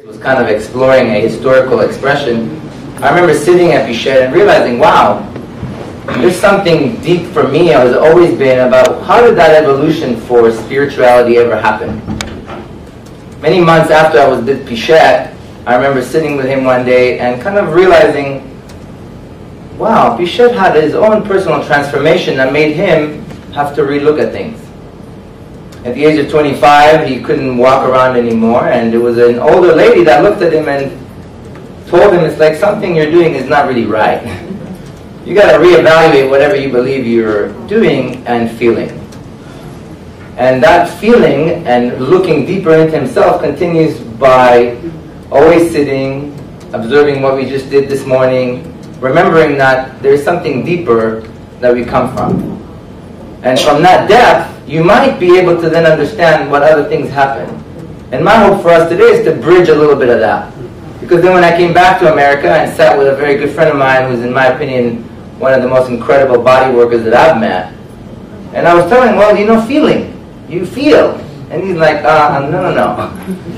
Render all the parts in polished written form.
Was kind of exploring a historical expression. I remember sitting at Pichet and realizing, wow, there's something deep for me has always been about how did that evolution for spirituality ever happen? Many months after I was with Pichet, I remember sitting with him one day and kind of realizing, wow, Pichet had his own personal transformation that made him have to relook at things. At the age of 25, he couldn't walk around anymore, and there was an older lady that looked at him and told him, it's like something you're doing is not really right. You got to reevaluate whatever you believe you're doing and feeling. And that feeling and looking deeper into himself continues by always sitting, observing what we just did this morning, remembering that there's something deeper that we come from. And from that depth, you might be able to then understand what other things happen. And my hope for us today is to bridge a little bit of that. Because then when I came back to America and sat with a very good friend of mine who's, in my opinion, one of the most incredible body workers that I've met, and I was telling him, well, you know, feeling. You feel. And he's like, no.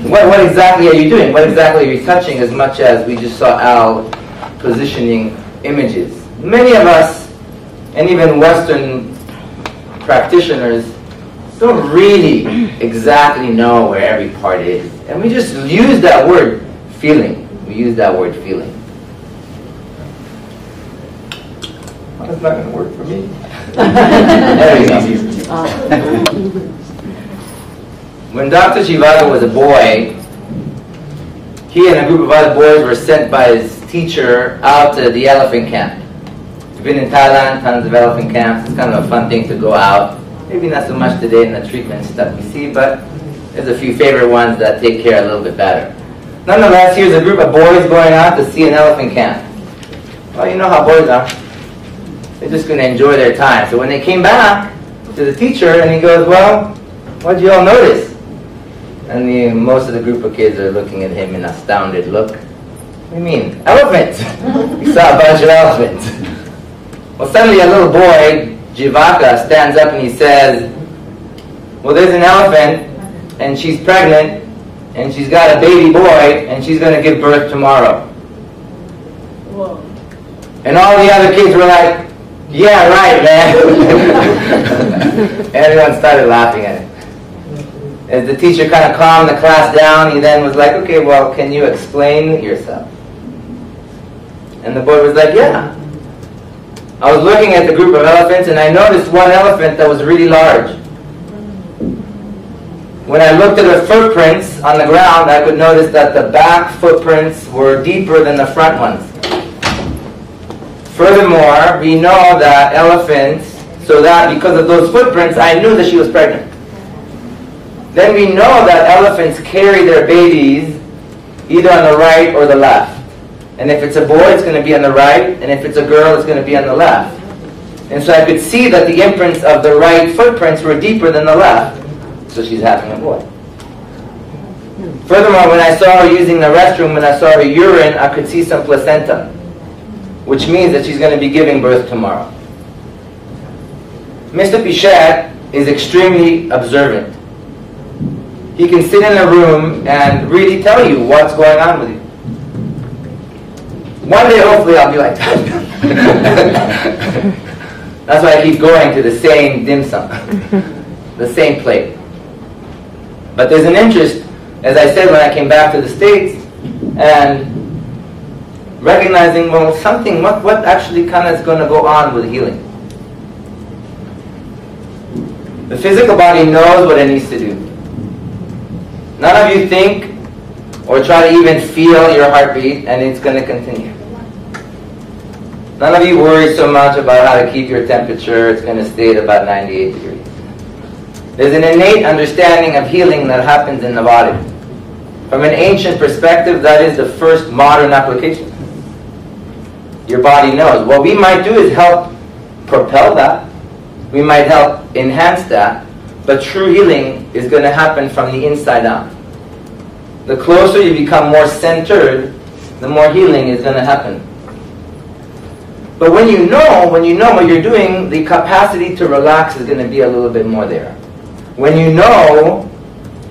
What exactly are you doing? What exactly are you touching, as much as we just saw Al positioning images? Many of us, and even Western practitioners, don't really exactly know where every part is. And we just use that word feeling. We use that word feeling. Well, that's not going to work for me. There we go. When Dr. Jivaka was a boy, he and a group of other boys were sent by his teacher out to the elephant camp. We've been in Thailand, tons of elephant camps. It's kind of a fun thing to go out. Maybe not so much today in the treatment stuff we see, but there's a few favorite ones that take care a little bit better. Nonetheless, here's a group of boys going out to see an elephant camp. Well, you know how boys are. They're just going to enjoy their time. So when they came back to the teacher, and he goes, well, what'd you all notice? And most of the group of kids are looking at him in an astounded look. What do you mean? Elephants! He saw a bunch of elephants. Well, suddenly a little boy, Jivaka, stands up and he says, well, there's an elephant, and she's pregnant, and she's got a baby boy, and she's going to give birth tomorrow. Whoa. And all the other kids were like, yeah, right, man. Everyone started laughing at him. As the teacher kind of calmed the class down, he then was like, okay, well, can you explain yourself? And the boy was like, yeah. I was looking at the group of elephants, and I noticed one elephant that was really large. When I looked at her footprints on the ground, I could notice that the back footprints were deeper than the front ones. Furthermore, we know that elephants, so that because of those footprints, I knew that she was pregnant. Then we know that elephants carry their babies either on the right or the left. And if it's a boy, it's going to be on the right, and if it's a girl, it's going to be on the left. And so I could see that the imprints of the right footprints were deeper than the left. So she's having a boy. Furthermore, when I saw her using the restroom, when I saw her urine, I could see some placenta, which means that she's going to be giving birth tomorrow. Mr. Pichet is extremely observant. He can sit in a room and really tell you what's going on with you. One day, hopefully, I'll be like that. That's why I keep going to the same dim sum, the same plate. But there's an interest, as I said when I came back to the States, and recognizing, well, something, what actually kind of is going to go on with healing. The physical body knows what it needs to do. None of you think or try to even feel your heartbeat, and it's going to continue. None of you worry so much about how to keep your temperature. It's going to stay at about 98 degrees. There's an innate understanding of healing that happens in the body. From an ancient perspective, that is the first modern application. Your body knows. What we might do is help propel that. We might help enhance that. But true healing is going to happen from the inside out. The closer you become more centered, the more healing is going to happen. But when you know what you're doing, the capacity to relax is going to be a little bit more there. When you know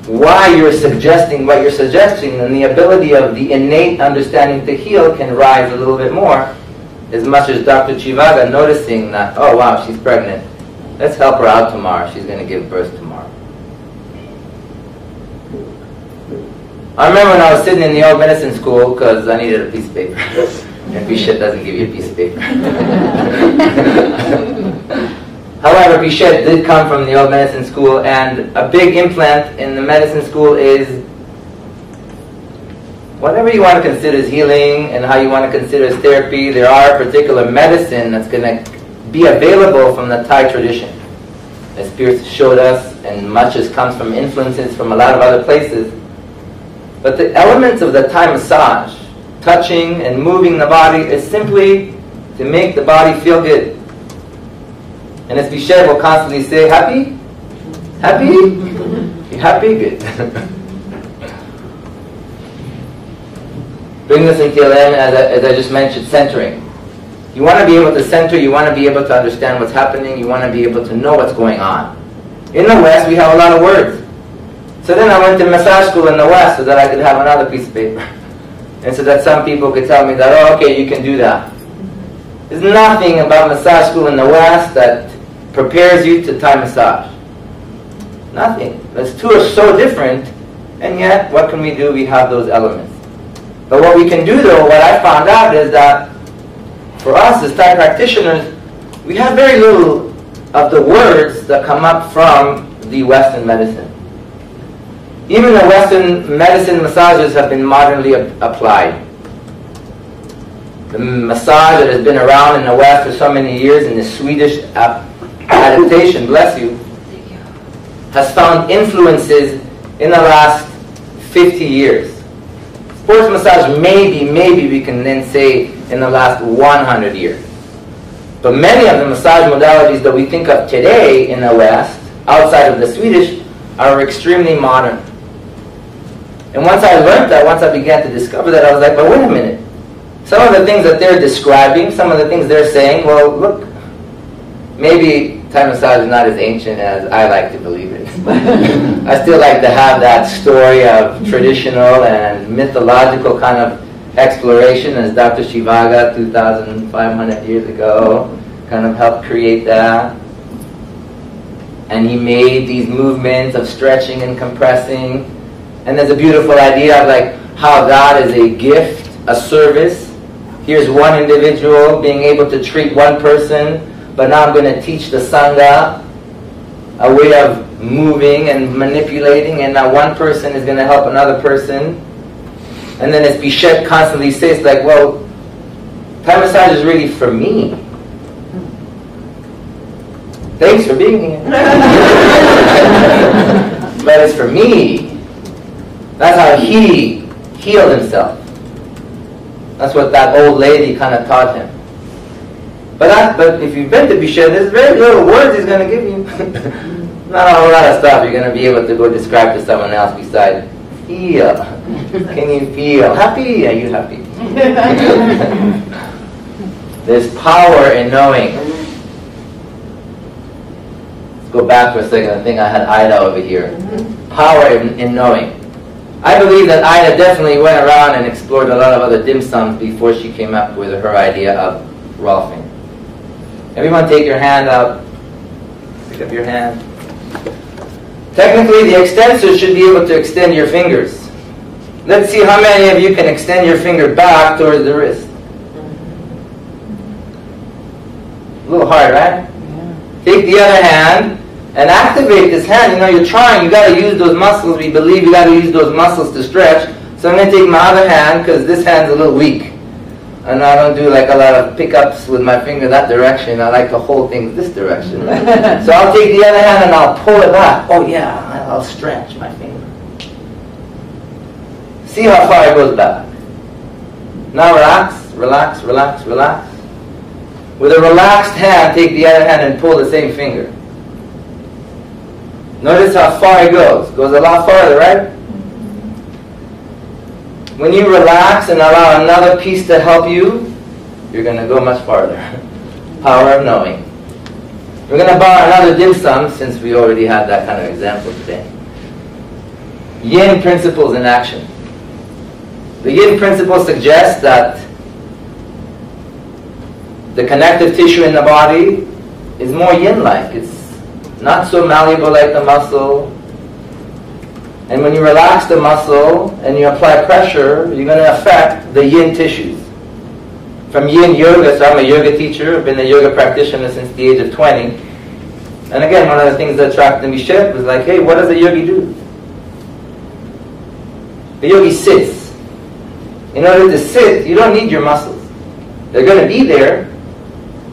why you're suggesting what you're suggesting, and the ability of the innate understanding to heal can rise a little bit more, as much as Dr. Jivaka noticing that, oh wow, she's pregnant. Let's help her out tomorrow. She's going to give birth tomorrow. I remember when I was sitting in the old medicine school, because I needed a piece of paper. And Pichet doesn't give you a piece of paper. However, Pichet did come from the old medicine school, and a big implant in the medicine school is whatever you want to consider as healing and how you want to consider as therapy. There are particular medicine that's going to be available from the Thai tradition. As Spirits showed us, and much as comes from influences from a lot of other places. But the elements of the Thai massage, touching and moving the body, is simply to make the body feel good. And as Pichet will constantly say, happy? Happy? You happy? Good. Bring this until then, as I just mentioned, centering. You want to be able to center, you want to be able to understand what's happening, you want to be able to know what's going on. In the West, we have a lot of words. So then I went to massage school in the West so that I could have another piece of paper. And so that some people could tell me that, oh, okay, you can do that. There's nothing about massage school in the West that prepares you to Thai massage. Nothing. Those two are so different, and yet, what can we do? We have those elements. But what we can do, though, what I found out is that for us as Thai practitioners, we have very little of the words that come up from the Western medicine. Even the Western medicine massages have been modernly applied. The massage that has been around in the West for so many years, in the Swedish adaptation, bless you, has found influences in the last 50 years. Sports massage, maybe we can then say in the last 100 years. But many of the massage modalities that we think of today in the West, outside of the Swedish, are extremely modern. And once I learned that, once I began to discover that, I was like, but wait a minute. Some of the things that they're describing, some of the things they're saying, well, look, maybe Thai massage is not as ancient as I like to believe it. I still like to have that story of traditional and mythological kind of exploration, as Dr. Jivaka 2,500 years ago kind of helped create that. And he made these movements of stretching and compressing. And there's a beautiful idea of like how God is a gift, a service. Here's one individual being able to treat one person, but now I'm going to teach the Sangha a way of moving and manipulating, and now one person is going to help another person. And then as Pichet constantly says, like, well, Thai massage is really for me. Thanks for being here. But it's for me. That's how he healed himself. That's what that old lady kind of taught him. But if you've been to Pichet, there's very little words he's going to give you. Not a whole lot of stuff you're going to be able to go describe to someone else besides feel. Can you feel? Happy? Are you happy? There's power in knowing. Let's go back for a second. I think I had Ida over here. Power in knowing. I believe that Ida definitely went around and explored a lot of other dim sums before she came up with her idea of Rolfing. Everyone take your hand up. Pick up your hand. Technically, the extensor should be able to extend your fingers. Let's see how many of you can extend your finger back towards the wrist. A little hard, right? Yeah. Take the other hand and activate this hand. You know, you're trying. You got to use those muscles. We believe you got to use those muscles to stretch. So I'm going to take my other hand because this hand's a little weak. And I don't do like a lot of pickups with my finger that direction. I like to hold things this direction. So I'll take the other hand and I'll pull it back. Oh yeah, I'll stretch my finger. See how far it goes back. Now relax, relax, relax, relax. With a relaxed hand, take the other hand and pull the same finger. Notice how far it goes. It goes a lot farther, right? When you relax and allow another piece to help you, you're going to go much farther. Power of knowing. We're going to borrow another dim sum since we already had that kind of example today. yin principles in action. The yin principle suggests that the connective tissue in the body is more yin-like. It's not so malleable like the muscle. And when you relax the muscle and you apply pressure, you're going to affect the yin tissues. From yin yoga, so I'm a yoga teacher, I've been a yoga practitioner since the age of 20. And again, one of the things that attracted me was like, hey, what does a yogi do? The yogi sits. In order to sit, you don't need your muscles. They're going to be there.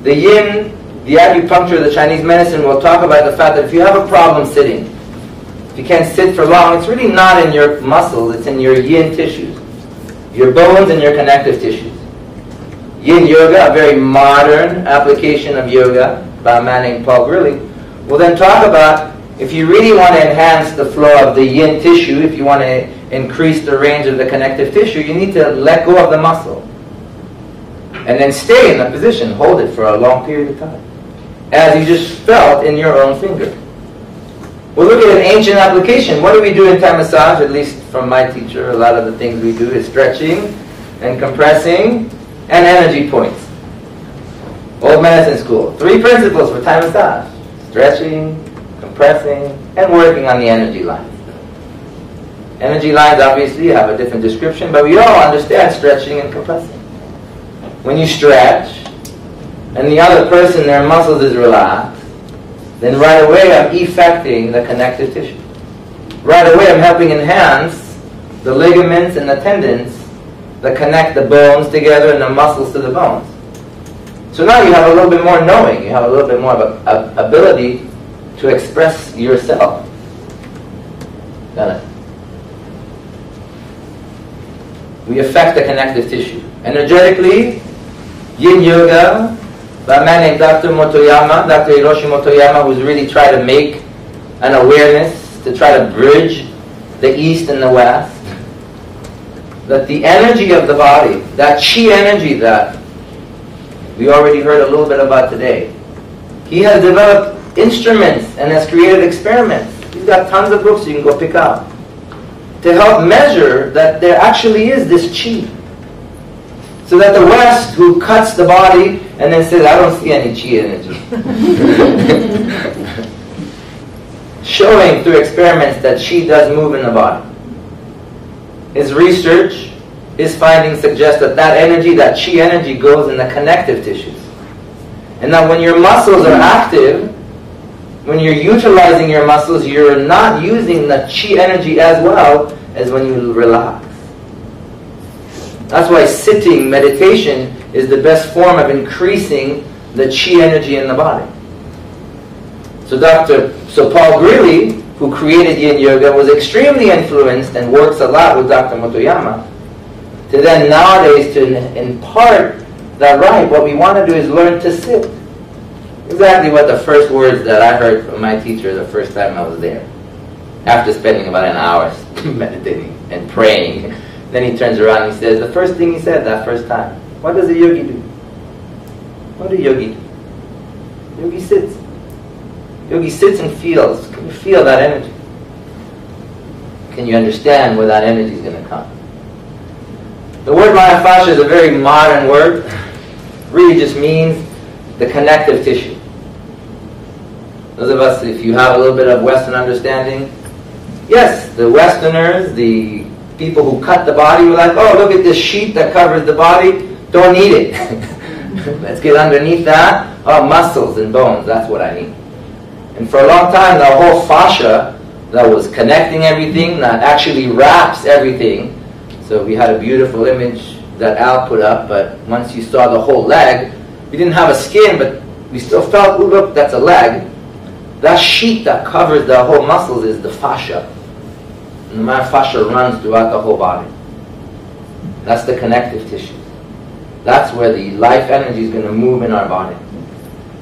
The yin, the acupuncture, the Chinese medicine will talk about the fact that if you have a problem sitting, if you can't sit for long, it's really not in your muscles, it's in your yin tissues, your bones and your connective tissues. Yin yoga, a very modern application of yoga by a man named Paul Grilly, will then talk about if you really want to enhance the flow of the yin tissue, if you want to increase the range of the connective tissue, you need to let go of the muscle. And then stay in the position, hold it for a long period of time, as you just felt in your own finger. We'll look at an ancient application. What do we do in Thai massage? At least from my teacher, a lot of the things we do is stretching and compressing and energy points. Old medicine school. 3 principles for Thai massage: stretching, compressing, and working on the energy lines. Energy lines obviously have a different description, but we all understand stretching and compressing. When you stretch, and the other person, their muscles is relaxed, then right away I'm effecting the connective tissue. Right away I'm helping enhance the ligaments and the tendons that connect the bones together and the muscles to the bones. So now you have a little bit more knowing, you have a little bit more of an ability to express yourself. Got it? We affect the connective tissue. Energetically, yin yoga, by a man named Dr. Motoyama, Dr. Hiroshi Motoyama, who's really tried to make an awareness to try to bridge the East and the West, that the energy of the body, that chi energy that we already heard a little bit about today, he has developed instruments and has created experiments. He's got tons of books you can go pick out to help measure that there actually is this chi. So that the West, who cuts the body and then says, I don't see any chi energy, showing through experiments that chi does move in the body. His research, his findings suggest that that energy, that chi energy, goes in the connective tissues. And that when your muscles are active, when you're utilizing your muscles, you're not using the chi energy as well as when you relax. That's why sitting meditation is the best form of increasing the chi energy in the body. So Paul Grilly, who created Yin Yoga, was extremely influenced and works a lot with Dr. Motoyama to then nowadays to impart that right. What we want to do is learn to sit. Exactly what the first words that I heard from my teacher the first time I was there. After spending about an hour meditating and praying, then he turns around and he says, the first thing he said that first time, what does a yogi do? What do yogi do? Yogi sits. Yogi sits and feels. Can you feel that energy? Can you understand where that energy is going to come? The word Maya Fascia is a very modern word. Really just means the connective tissue. Those of us, if you have a little bit of Western understanding, yes, the Westerners, the people who cut the body were like, oh, look at this sheet that covers the body, don't need it. Let's get underneath that. Oh, muscles and bones, that's what I need. And for a long time, the whole fascia that was connecting everything, that actually wraps everything. So we had a beautiful image that Al put up, but once you saw the whole leg, we didn't have a skin, but we still felt, oh, look, that's a leg. That sheet that covers the whole muscles is the fascia. And the Maya fascia runs throughout the whole body. That's the connective tissue. That's where the life energy is going to move in our body.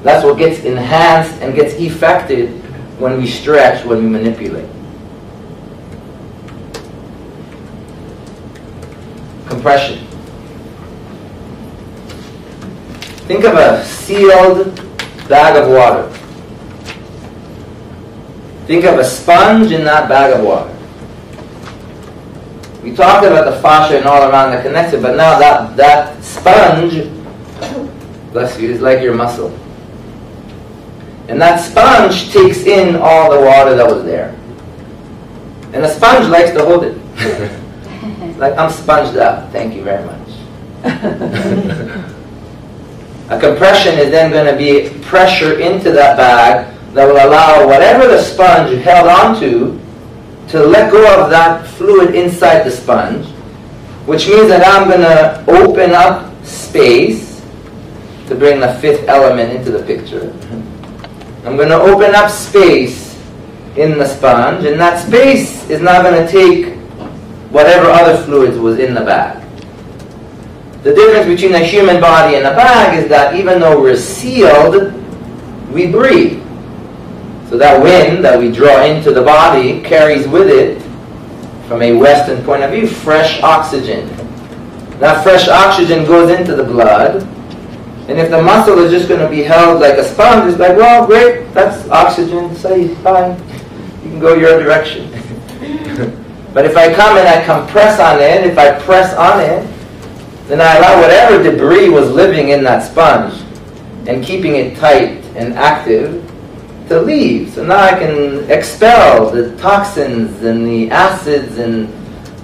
That's what gets enhanced and gets effected when we stretch, when we manipulate. Compression. Think of a sealed bag of water. Think of a sponge in that bag of water. We talked about the fascia and all around that connects it, but now that sponge, bless you, is like your muscle. And that sponge takes in all the water that was there. And the sponge likes to hold it. Like, I'm sponged up, thank you very much. A compression is then going to be pressure into that bag that will allow whatever the sponge held onto to let go of that fluid inside the sponge, which means that I'm going to open up space to bring the fifth element into the picture. I'm going to open up space in the sponge, and that space is now going to take whatever other fluids was in the bag. The difference between a human body and a bag is that even though we're sealed, we breathe. So that wind that we draw into the body carries with it, from a Western point of view, fresh oxygen. That fresh oxygen goes into the blood, and if the muscle is just going to be held like a sponge, it's like, well, great, that's oxygen, say bye. You can go your direction. But if I come and I compress on it, if I press on it, then I allow whatever debris was living in that sponge and keeping it tight and active to leave. So now I can expel the toxins and the acids and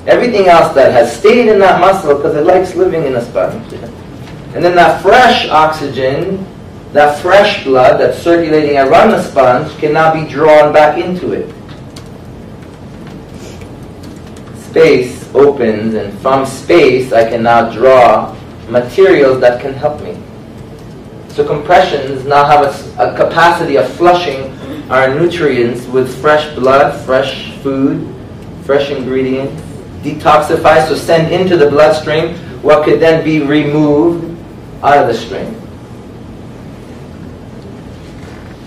everything else that has stayed in that muscle because it likes living in a sponge. And then that fresh oxygen, that fresh blood that's circulating around the sponge can now be drawn back into it. Space opens, and from space I can now draw materials that can help me. So compressions now have a capacity of flushing our nutrients with fresh blood, fresh food, fresh ingredients, detoxify, so send into the bloodstream what could then be removed out of the stream.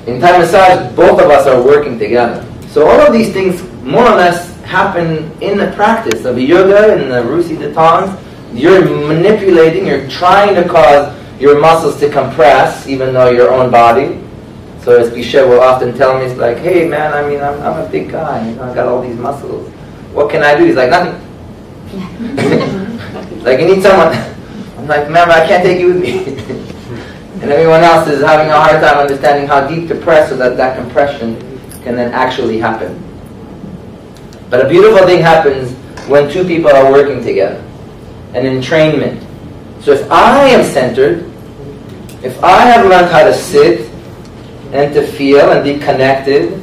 In Thai massage, both of us are working together. So all of these things more or less happen in the practice of yoga and the Rusi Datans. You're manipulating, you're trying to cause your muscles to compress, even though your own body. So as Bishet will often tell me, it's like, hey man, I mean, I'm a big guy, you know, I got all these muscles. What can I do? He's like, nothing. Like, you need someone. I'm like, remember, I can't take you with me. And everyone else is having a hard time understanding how deep to press so that that compression can then actually happen. But a beautiful thing happens when two people are working together. An entrainment. So if I am centered, if I have learned how to sit and to feel and be connected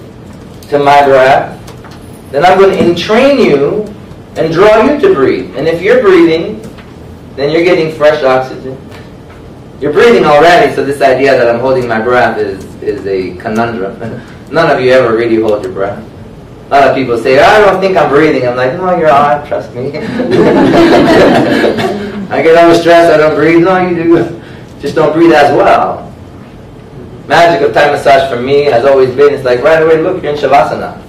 to my breath, then I'm going to entrain you and draw you to breathe. And if you're breathing, then you're getting fresh oxygen. You're breathing already, so this idea that I'm holding my breath is a conundrum. None of you ever really hold your breath. A lot of people say, I don't think I'm breathing. I'm like, no, you're on, trust me. I get overstressed, I don't breathe. No, you do. Just don't breathe as well. Magic of Thai massage for me has always been, it's like, right away, look, you're in Shavasana.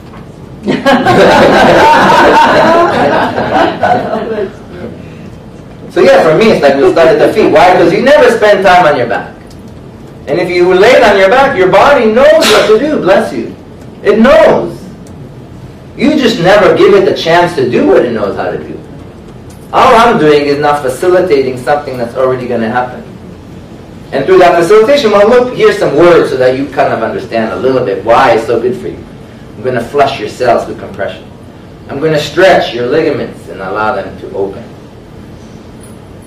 So yeah, for me, it's like we'll start at the feet. Why? Because you never spend time on your back. And if you lay on your back, your body knows what to do, bless you. It knows. You just never give it the chance to do what it knows how to do. All I'm doing is now facilitating something that's already going to happen. And through that facilitation, well, look, here's some words so that you kind of understand a little bit why it's so good for you. I'm going to flush your cells with compression. I'm going to stretch your ligaments and allow them to open.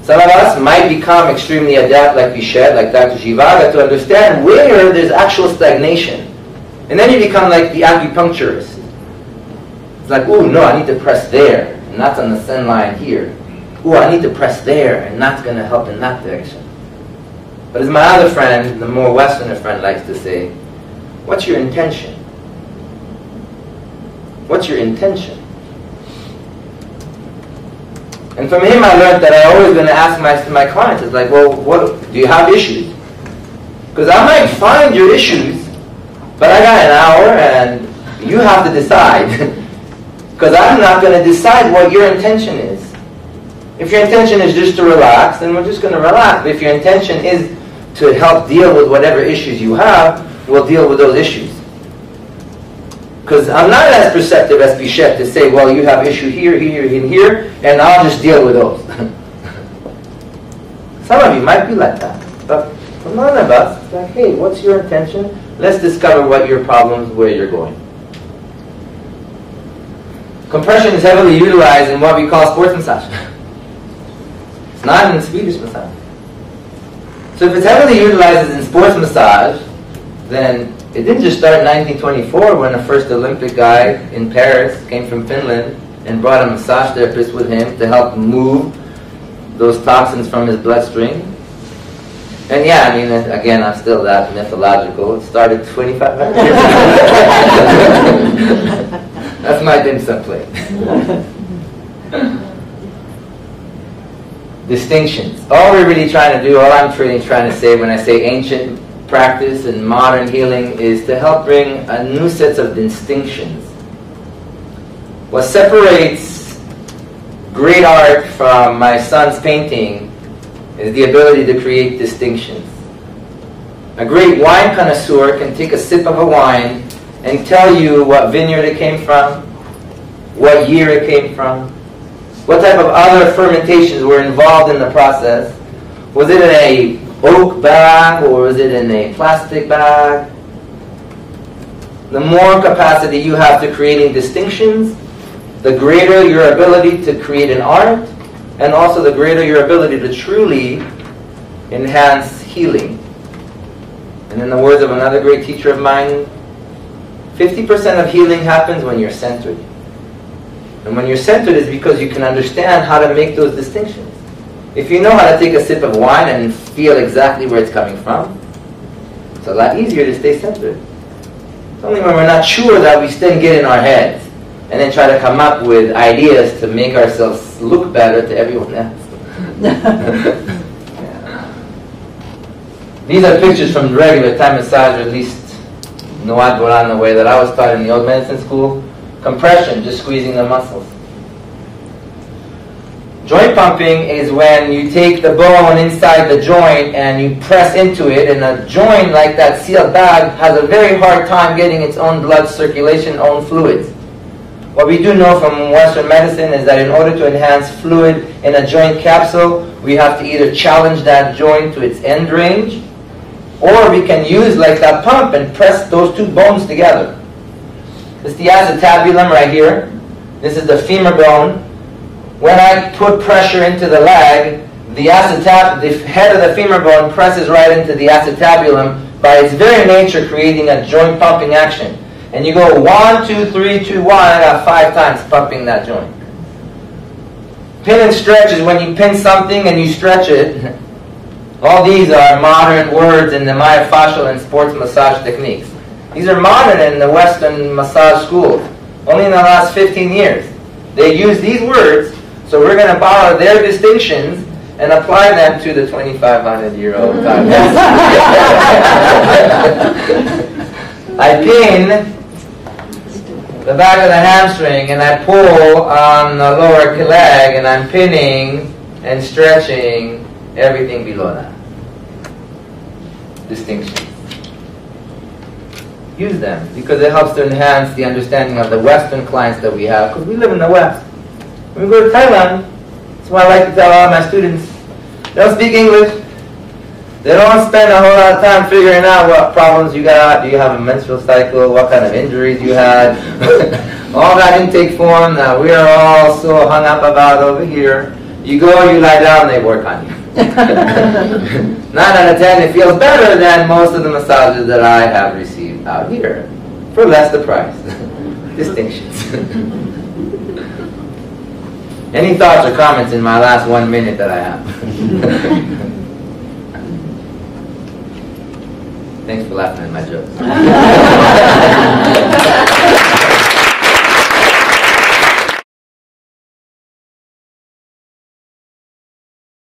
Some of us might become extremely adept, like Bishet, like Dr. Jivaka, to understand where there's actual stagnation. And then you become like the acupuncturist. It's like, ooh, no, I need to press there, and that's on the sun line here. Ooh, I need to press there, and that's going to help in that direction. But as my other friend, the more Westerner friend, likes to say, what's your intention? What's your intention? And from him I learned that I'm always going to ask my clients, it's like, well, what, do you have issues? Because I might find your issues, but I got an hour and you have to decide. Because I'm not going to decide what your intention is. If your intention is just to relax, then we're just going to relax. But if your intention is to help deal with whatever issues you have, we'll deal with those issues. Because I'm not as perceptive as Bichet to say, well, you have issue here, here, and here, and I'll just deal with those. Some of you might be like that. But for none of us, it's like, hey, what's your intention? Let's discover what your problems, where you're going. Compression is heavily utilized in what we call sports massage. It's not in Swedish massage. So if it's heavily utilized in sports massage, then it didn't just start in 1924 when the first Olympic guy in Paris came from Finland and brought a massage therapist with him to help move those toxins from his bloodstream. And yeah, I mean, again, I'm still that mythological. It started 2,500 years ago. That's my dim sum plate. Distinctions. All we're really trying to do, all I'm really trying to say when I say ancient practice and modern healing is to help bring a new set of distinctions. What separates great art from my son's painting is the ability to create distinctions. A great wine connoisseur can take a sip of a wine and tell you what vineyard it came from, what year it came from, what type of other fermentations were involved in the process. Was it in a oak bag or was it in a plastic bag? The more capacity you have to creating distinctions, the greater your ability to create an art, and also the greater your ability to truly enhance healing. And in the words of another great teacher of mine, 50% of healing happens when you're centered. And when you're centered is because you can understand how to make those distinctions. If you know how to take a sip of wine and feel exactly where it's coming from, it's a lot easier to stay centered. It's only when we're not sure that we then get in our heads and then try to come up with ideas to make ourselves look better to everyone else. Yeah. These are pictures from regular Thai massage, or at least Nuat Boran, the way that I was taught in the old medicine school. Compression, just squeezing the muscles. Joint pumping is when you take the bone inside the joint and you press into it, and a joint like that sealed bag has a very hard time getting its own blood circulation, own fluids. What we do know from Western medicine is that in order to enhance fluid in a joint capsule, we have to either challenge that joint to its end range, or we can use like that pump and press those two bones together. This is the acetabulum right here. This is the femur bone. When I put pressure into the leg, the head of the femur bone presses right into the acetabulum by its very nature, creating a joint pumping action. And you go 1, 2, 3, 2, 1, I got 5 times pumping that joint. Pin and stretch is when you pin something and you stretch it. All these are modern words in the myofascial and sports massage techniques. These are modern in the Western massage schools. Only in the last 15 years. They use these words, so we're going to borrow their distinctions and apply them to the 2,500-year-old time. I pin the back of the hamstring and I pull on the lower leg, and I'm pinning and stretching everything below that. Distinctions. Use them because it helps to enhance the understanding of the Western clients that we have, because we live in the West. When we go to Thailand, that's why I like to tell all my students, they don't speak English. They don't spend a whole lot of time figuring out what problems you got. Do you have a menstrual cycle? What kind of injuries you had? All that intake form that we are all so hung up about over here. You go, you lie down, they work on you. 9 out of 10, it feels better than most of the massages that I have received out here. For less the price. Distinctions. Any thoughts or comments in my last 1 minute that I have? Thanks for laughing at my jokes.